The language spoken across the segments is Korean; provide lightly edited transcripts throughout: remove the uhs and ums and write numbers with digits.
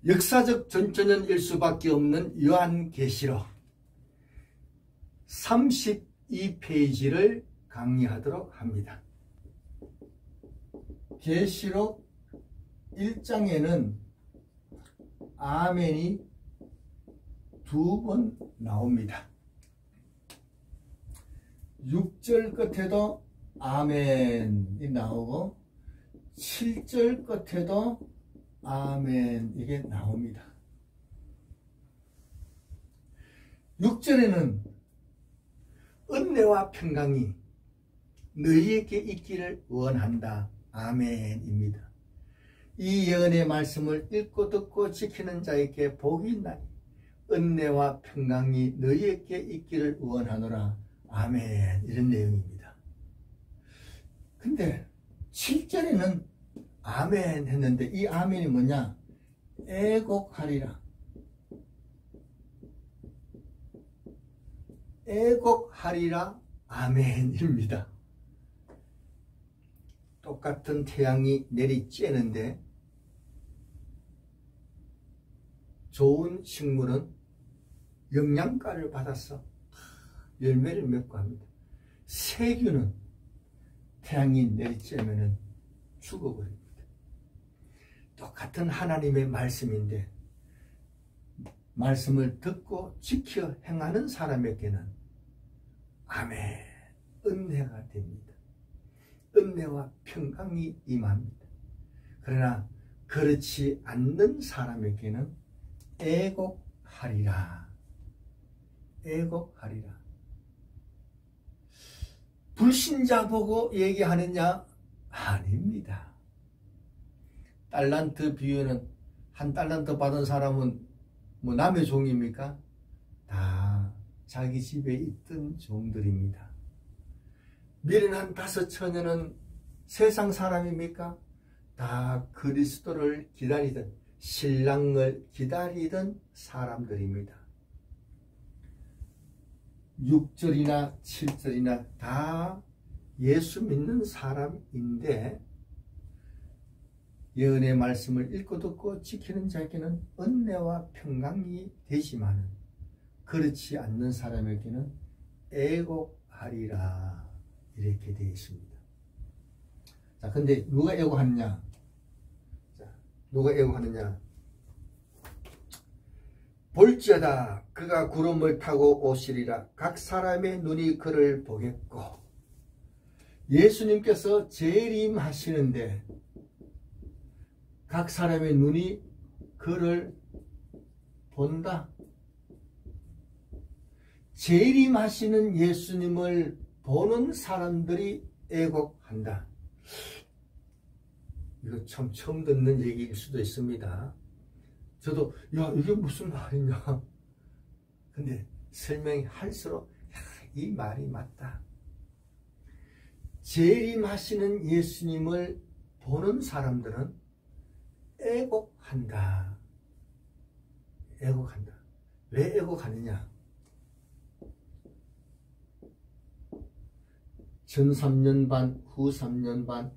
역사적 전천년일 수밖에 없는 요한계시록 32페이지를 강의하도록 합니다. 계시록 1장에는 아멘이 2번 나옵니다. 6절 끝에도 아멘이 나오고 7절 끝에도 아멘 이게 나옵니다. 6절에는 은혜와 평강이 너희에게 있기를 원한다. 아멘입니다. 이 예언의 말씀을 읽고 듣고 지키는 자에게 복이 있나니 은혜와 평강이 너희에게 있기를 원하노라. 아멘. 이런 내용입니다. 근데 7절에는 아멘 했는데 이 아멘이 뭐냐? 애곡하리라. 애곡하리라. 아멘입니다. 똑같은 태양이 내리쬐는데 좋은 식물은 영양가를 받아서 열매를 맺고 합니다. 세균은 태양이 내리쬐면 죽어버립니다. 똑같은 하나님의 말씀인데 말씀을 듣고 지켜 행하는 사람에게는 아멘, 은혜가 됩니다. 은혜와 평강이 임합니다. 그러나 그렇지 않는 사람에게는 애곡하리라. 애곡하리라. 불신자 보고 얘기하느냐? 아닙니다. 달란트 비유는 한 달란트 받은 사람은 뭐 남의 종입니까? 다 자기 집에 있던 종들입니다. 밀은 한 5천여는 세상 사람입니까? 다 그리스도를 기다리던 신랑을 기다리던 사람들입니다. 6절이나 7절이나 다 예수 믿는 사람인데 예언의 말씀을 읽고 듣고 지키는 자에게는 은혜와 평강이 되지만 그렇지 않는 사람에게는 애곡하리라 이렇게 되어 있습니다. 자, 근데 누가 애곡하느냐? 자, 누가 애곡하느냐? 볼지어다 그가 구름을 타고 오시리라. 각 사람의 눈이 그를 보겠고. 예수님께서 재림하시는데 각 사람의 눈이 그를 본다. 재림하시는 예수님을 보는 사람들이 애곡한다. 이거 참 처음 듣는 얘기일 수도 있습니다. 저도 야 이게 무슨 말이냐. 근데 설명할수록 이 말이 맞다. 재림하시는 예수님을 보는 사람들은 애곡한다. 애곡한다. 왜 애곡하느냐? 전 3년 반, 후 3년 반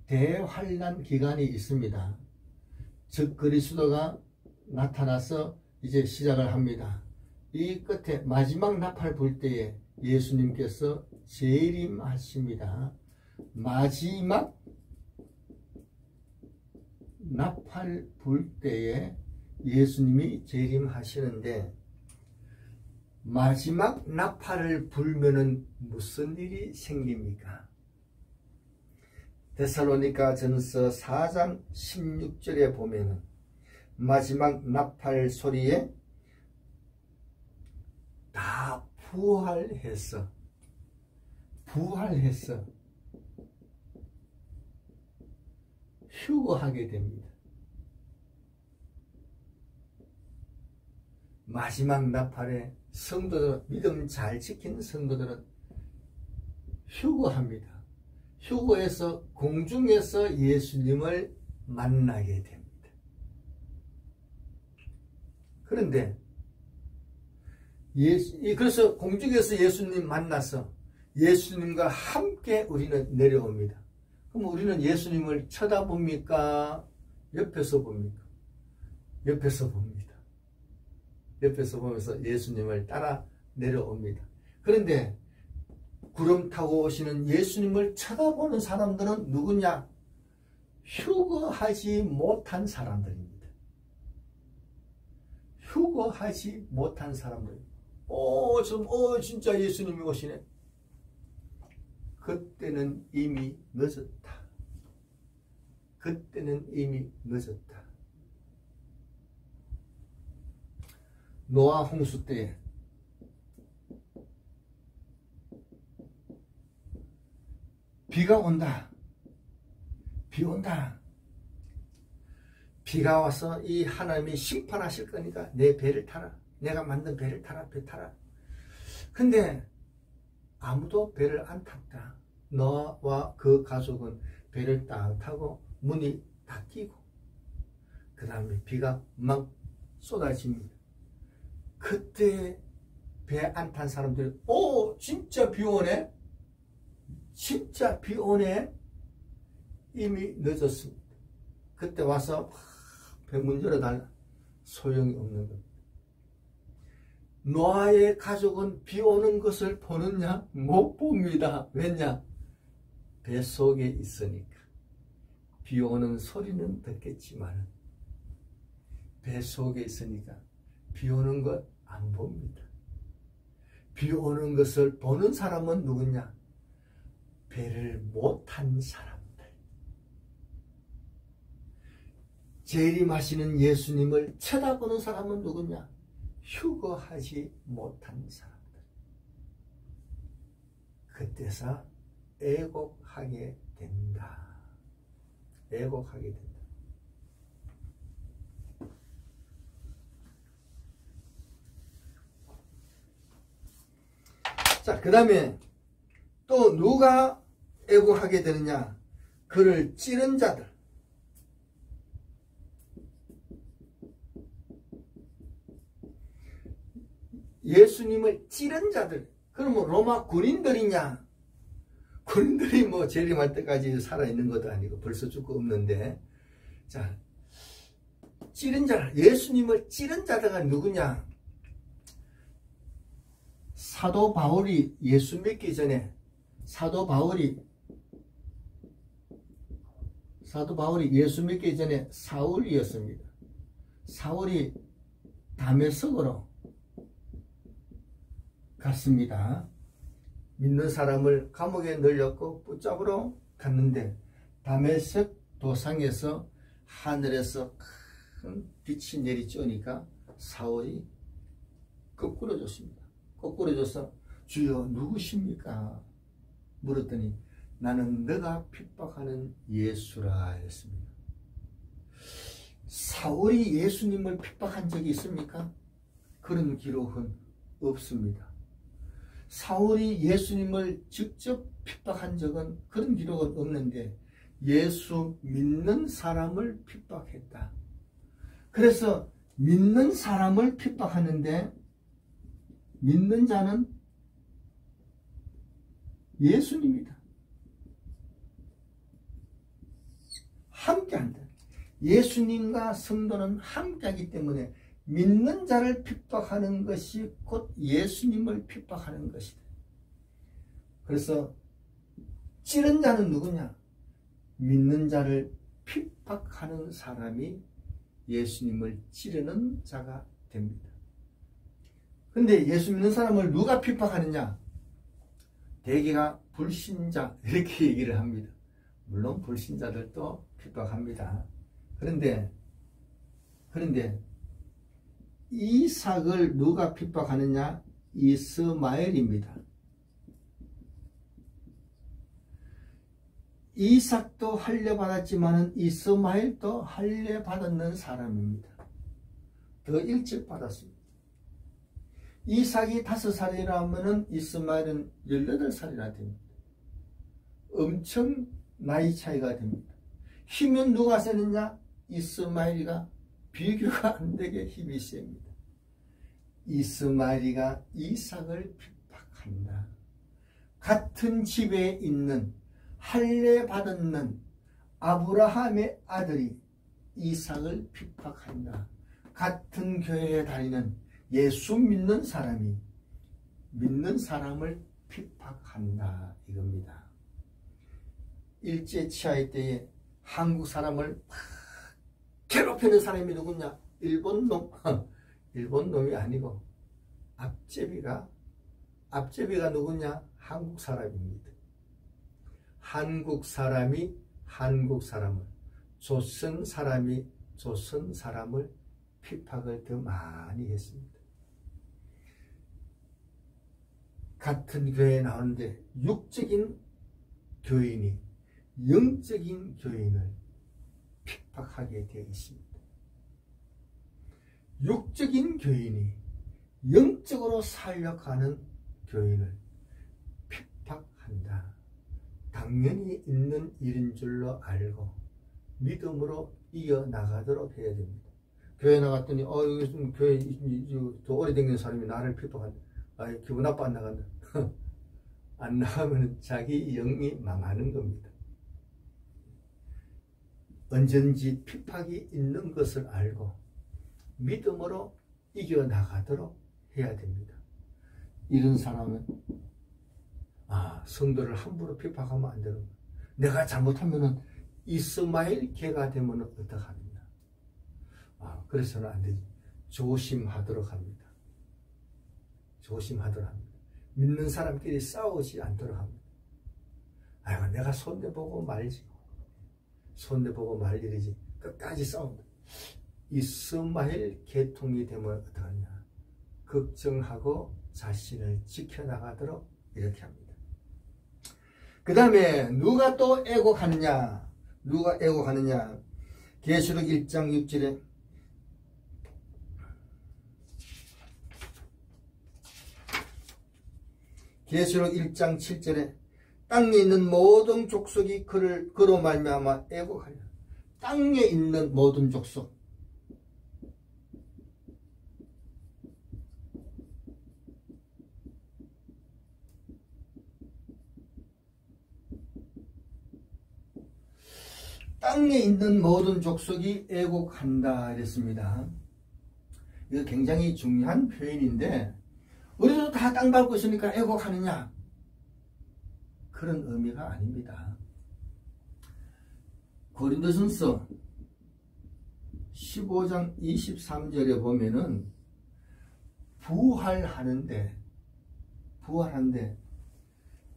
대환란 기간이 있습니다. 즉 그리스도가 나타나서 이제 시작을 합니다. 이 끝에 마지막 나팔 불 때에 예수님께서 재림하십니다. 마지막 나팔 불 때에 예수님이 재림하시는데 마지막 나팔을 불면은 무슨 일이 생깁니까? 데살로니가 전서 4장 16절에 보면은 마지막 나팔 소리에 다 부활해서 휴거하게 됩니다. 마지막 나팔에 성도들, 믿음 잘 지킨 성도들은 휴거합니다. 휴거해서 공중에서 예수님을 만나게 됩니다. 그런데 그래서 공중에서 예수님 만나서 예수님과 함께 우리는 내려옵니다. 그럼 우리는 예수님을 쳐다봅니까? 옆에서 봅니까? 옆에서 봅니다. 옆에서 보면서 예수님을 따라 내려옵니다. 그런데 구름 타고 오시는 예수님을 쳐다보는 사람들은 누구냐? 휴거하지 못한 사람들입니다. 휴거하지 못한 사람들. 진짜 예수님이 오시네. 그때는 이미 늦었다. 그때는 이미 늦었다. 노아 홍수 때에 비가 온다. 비 온다. 비가 와서 이 하나님이 심판하실 거니까 내 배를 타라. 내가 만든 배를 타라. 배 타라. 근데 아무도 배를 안 탔다. 너와 그 가족은 배를 딱 타고 문이 닫히고 그 다음에 비가 막 쏟아집니다. 그때 배 안 탄 사람들이 진짜 비 오네? 진짜 비 오네? 이미 늦었습니다. 그때 와서 배 문 열어달라. 소용이 없는 겁니다. 노아의 가족은 비 오는 것을 보느냐? 못 봅니다. 왜냐? 배 속에 있으니까. 비 오는 소리는 듣겠지만 배 속에 있으니까 비 오는 것 안 봅니다. 비 오는 것을 보는 사람은 누구냐? 배를 못 탄 사람들. 재림하시는 예수님을 쳐다보는 사람은 누구냐? 휴거하지 못한 사람들. 그때서 애곡하게 된다. 애곡하게 된다. 자, 그 다음에 또 누가 애곡하게 되느냐? 그를 찌른 자들. 예수님을 찌른 자들. 그러면 로마 군인들이냐? 군인들이 뭐 재림할 때까지 살아있는 것도 아니고 벌써 죽고 없는데, 자, 찌른 자, 예수님을 찌른 자가 누구냐? 사도 바울이 예수 믿기 전에 사도 바울이 예수 믿기 전에 사울이었습니다. 사울이 다메섹으로 갔습니다. 믿는 사람을 감옥에 넣으려고 붙잡으러 갔는데 다메섹 도상에서 하늘에서 큰 빛이 내리쬐니까 사울이 거꾸러졌습니다. 거꾸러져서 주여 누구십니까? 물었더니 나는 너가 핍박하는 예수라 했습니다. 사울이 예수님을 핍박한 적이 있습니까? 그런 기록은 없습니다. 사울이 예수님을 직접 핍박한 적은 그런 기록은 없는데 예수 믿는 사람을 핍박했다. 그래서 믿는 사람을 핍박하는데 믿는 자는 예수님이다. 함께한다. 예수님과 성도는 함께하기 때문에 믿는 자를 핍박하는 것이 곧 예수님을 핍박하는 것이다. 그래서 찌른 자는 누구냐? 믿는 자를 핍박하는 사람이 예수님을 찌르는 자가 됩니다. 근데 예수 믿는 사람을 누가 핍박하느냐? 대개가 불신자 이렇게 얘기를 합니다. 물론 불신자들도 핍박합니다. 그런데 이삭을 누가 핍박하느냐? 이스마엘입니다. 이삭도 할례받았지만 이스마엘도 할례받았는 사람입니다. 더 일찍 받았습니다. 이삭이 5살이라면 이스마엘은 18살이나 됩니다. 엄청 나이 차이가 됩니다. 힘은 누가 세느냐? 이스마엘이가 비교가 안 되게 힘이 셉니다. 이스마엘이가 이삭을 핍박한다. 같은 집에 있는 할례받았는 아브라함의 아들이 이삭을 핍박한다. 같은 교회에 다니는 예수 믿는 사람이 믿는 사람을 핍박한다 이겁니다. 일제치하의 때에 한국 사람을 막 괴롭히는 사람이 누구냐? 일본 놈. 일본 놈이 아니고 앞제비가 누구냐? 한국 사람입니다. 한국 사람이 한국 사람을, 조선 사람이 조선 사람을 핍박을 더 많이 했습니다. 같은 교회에 나오는데 육적인 교인이 영적인 교인을 핍박하게 되어 있습니다. 육적인 교인이 영적으로 살려가는 교인을 핍박한다. 당연히 있는 일인 줄로 알고 믿음으로 이어나가도록 해야 됩니다. 교회 나갔더니 여기 좀 교회 더 오래된 사람이 나를 핍박한다. 기분 나빠 안 나간다. 안 나가면 자기 영이 망하는 겁니다. 언제든지 핍박이 있는 것을 알고 믿음으로 이겨나가도록 해야 됩니다. 이런 사람은 성도를 함부로 핍박하면 안 되는 거예요. 내가 잘못하면 이스마엘 개가 되면 어떡합니까? 그래서는 안 되지. 조심하도록 합니다. 조심하도록 합니다. 믿는 사람끼리 싸우지 않도록 합니다. 내가 손대보고 말지. 손대보고 말 일이지. 끝까지 싸운다. 이스마엘 계통이 되면 어떡하냐. 걱정하고 자신을 지켜나가도록 이렇게 합니다. 그 다음에 누가 또 애곡하느냐. 누가 애곡하느냐. 계시록 1장 6절에 계시록 1장 7절에 땅에 있는 모든 족속이 그로 말미암아 애곡하리라. 땅에 있는 모든 족속. 땅에 있는 모든 족속이 애곡한다 이랬습니다. 이거 굉장히 중요한 표현인데 우리도 다 땅 밟고 있으니까 애곡하느냐? 그런 의미가 아닙니다. 고린도전서 15장 23절에 보면은 부활하는데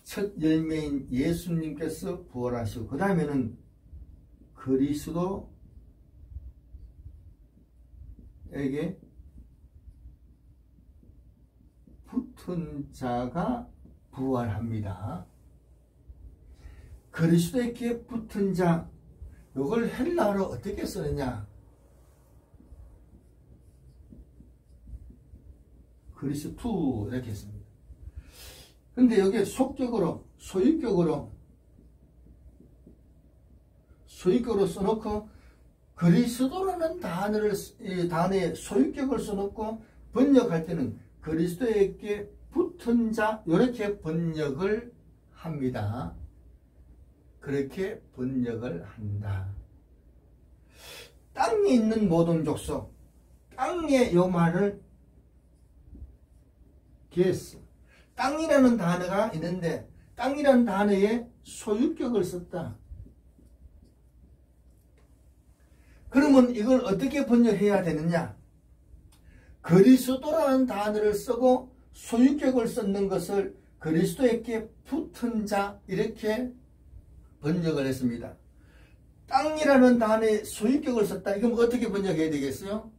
첫 열매인 예수님께서 부활하시고 그 다음에는 그리스도에게 붙은 자가 부활합니다. 그리스도에게 붙은 자, 이걸 헬라어로 어떻게 쓰느냐? 그리스투 이렇게 씁니다. 근데 여기에 속격으로, 소유격으로 써놓고 그리스도라는 단어에 소유격을 써놓고 번역할 때는 그리스도에게 붙은 자 이렇게 번역을 합니다. 그렇게 번역을 한다. 땅에 있는 모든 족속, 땅에 요 말을 게스, 땅이라는 단어가 있는데 땅이라는 단어에 소유격을 썼다. 그러면 이걸 어떻게 번역해야 되느냐? 그리스도라는 단어를 쓰고 소유격을 썼는 것을 그리스도에게 붙은 자 이렇게 번역을 했습니다. 땅이라는 단어에 소유격을 썼다. 이건 어떻게 번역해야 되겠어요?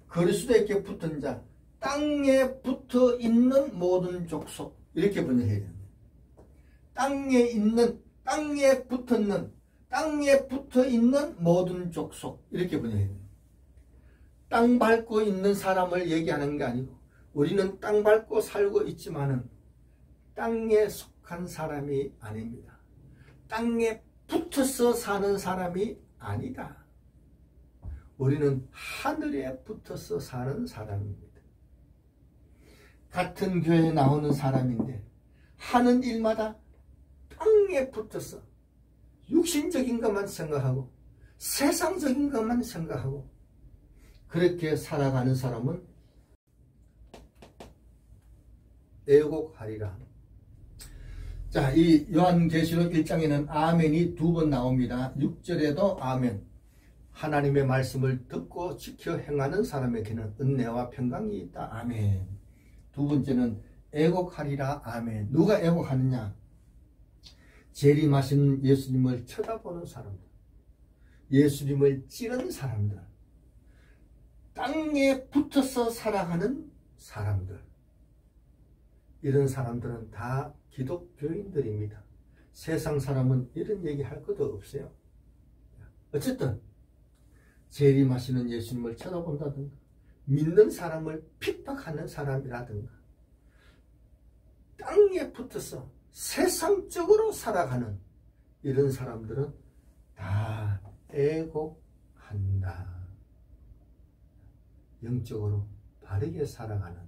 그리스도에게 붙은 자, 땅에 붙어 있는 모든 족속 이렇게 번역해야 됩니다. 땅에 붙어 있는 모든 족속 이렇게 번역해야 됩니다. 땅 밟고 있는 사람을 얘기하는 게 아니고 우리는 땅 밟고 살고 있지만은 땅에 속한 사람이 아닙니다. 땅에 붙어서 사는 사람이 아니다. 우리는 하늘에 붙어서 사는 사람입니다. 같은 교회에 나오는 사람인데 하는 일마다 땅에 붙어서 육신적인 것만 생각하고 세상적인 것만 생각하고 그렇게 살아가는 사람은 애곡하리라. 자, 이 요한계시록 1장에는 아멘이 2번 나옵니다. 6절에도 아멘. 하나님의 말씀을 듣고 지켜 행하는 사람에게는 은혜와 평강이 있다. 아멘. 두 번째는 애곡하리라. 아멘. 누가 애곡하느냐? 재림하시는 예수님을 쳐다보는 사람들, 예수님을 찌르는 사람들, 땅에 붙어서 살아가는 사람들, 이런 사람들은 다 기독교인들입니다. 세상 사람은 이런 얘기 할 것도 없어요. 어쨌든 재림하시는 예수님을 쳐다본다든가, 믿는 사람을 핍박하는 사람이라든가, 땅에 붙어서 세상적으로 살아가는 이런 사람들은 다 애곡한다. 영적으로 바르게 살아가는